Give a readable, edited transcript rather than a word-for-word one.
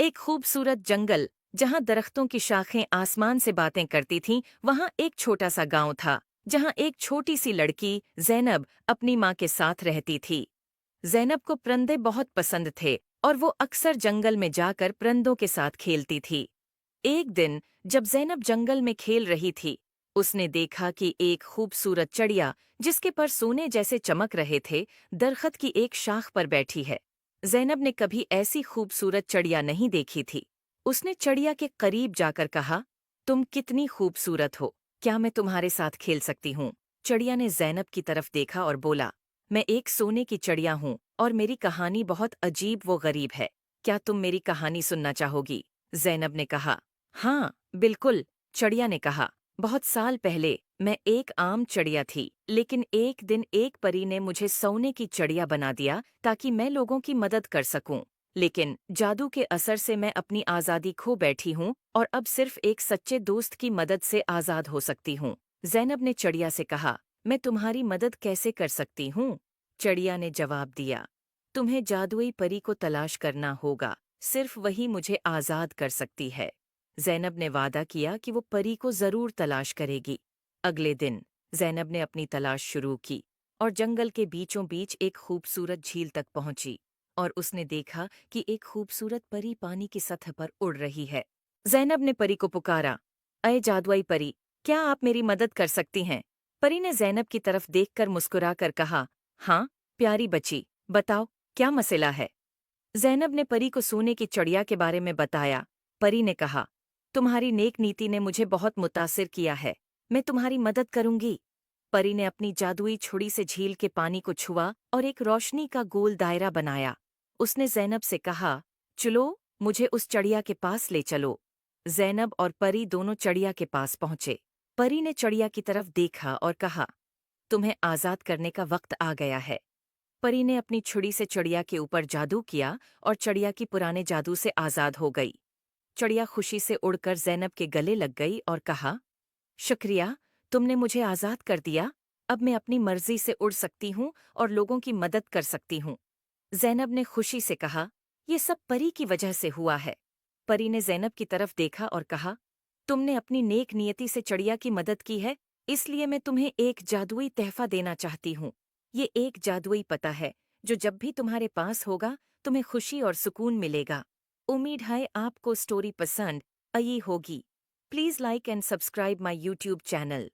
एक खूबसूरत जंगल जहां दरख्तों की शाखें आसमान से बातें करती थीं, वहां एक छोटा सा गांव था जहां एक छोटी सी लड़की ज़ैनब अपनी माँ के साथ रहती थी। ज़ैनब को परिंदे बहुत पसंद थे और वो अक्सर जंगल में जाकर परिंदों के साथ खेलती थी। एक दिन जब ज़ैनब जंगल में खेल रही थी, उसने देखा कि एक खूबसूरत चिड़िया जिसके पर सोने जैसे चमक रहे थे, दरख्त की एक शाख पर बैठी है। ज़ैनब ने कभी ऐसी खूबसूरत चिड़िया नहीं देखी थी। उसने चिड़िया के करीब जाकर कहा, तुम कितनी खूबसूरत हो, क्या मैं तुम्हारे साथ खेल सकती हूँ? चिड़िया ने ज़ैनब की तरफ देखा और बोला, मैं एक सोने की चिड़िया हूँ और मेरी कहानी बहुत अजीब व गरीब है। क्या तुम मेरी कहानी सुनना चाहोगी? ज़ैनब ने कहा। हाँ, बिल्कुल, चिड़िया ने कहा। बहुत साल पहले मैं एक आम चिड़िया थी, लेकिन एक दिन एक परी ने मुझे सोने की चिड़िया बना दिया ताकि मैं लोगों की मदद कर सकूं। लेकिन जादू के असर से मैं अपनी आज़ादी खो बैठी हूँ और अब सिर्फ एक सच्चे दोस्त की मदद से आज़ाद हो सकती हूँ। ज़ैनब ने चिड़िया से कहा, मैं तुम्हारी मदद कैसे कर सकती हूँ? चिड़िया ने जवाब दिया, तुम्हें जादुई परी को तलाश करना होगा, सिर्फ वही मुझे आज़ाद कर सकती है। ज़ैनब ने वादा किया कि वो परी को ज़रूर तलाश करेगी। अगले दिन ज़ैनब ने अपनी तलाश शुरू की और जंगल के बीचों बीच एक खूबसूरत झील तक पहुंची और उसने देखा कि एक खूबसूरत परी पानी की सतह पर उड़ रही है। ज़ैनब ने परी को पुकारा, अये जादुई परी, क्या आप मेरी मदद कर सकती हैं? परी ने ज़ैनब की तरफ देखकर मुस्कुराकर कहा, हाँ, प्यारी बच्ची, बताओ, क्या मसला है? ज़ैनब ने परी को सोने की चिड़िया के बारे में बताया। परी ने कहा, तुम्हारी नेक नीति ने मुझे बहुत मुतासिर किया है, मैं तुम्हारी मदद करूंगी। परी ने अपनी जादुई छुरी से झील के पानी को छुआ और एक रोशनी का गोल दायरा बनाया। उसने ज़ैनब से कहा, चलो, मुझे उस चिड़िया के पास ले चलो। ज़ैनब और परी दोनों चिड़िया के पास पहुंचे। परी ने चिड़िया की तरफ देखा और कहा, तुम्हें आज़ाद करने का वक्त आ गया है। परी ने अपनी छुरी से चिड़िया के ऊपर जादू किया और चिड़िया की पुराने जादू से आज़ाद हो गई। चिड़िया खुशी से उड़कर ज़ैनब के गले लग गई और कहा, शुक्रिया, तुमने मुझे आज़ाद कर दिया। अब मैं अपनी मर्जी से उड़ सकती हूँ और लोगों की मदद कर सकती हूँ। ज़ैनब ने खुशी से कहा, ये सब परी की वजह से हुआ है। परी ने ज़ैनब की तरफ देखा और कहा, तुमने अपनी नेक नियति से चिड़िया की मदद की है, इसलिए मैं तुम्हें एक जादुई तहफ़ा देना चाहती हूँ। ये एक जादुई पता है, जो जब भी तुम्हारे पास होगा, तुम्हें खुशी और सुकून मिलेगा। उम्मीद है आपको स्टोरी पसंद आई होगी। Please like and subscribe my YouTube channel.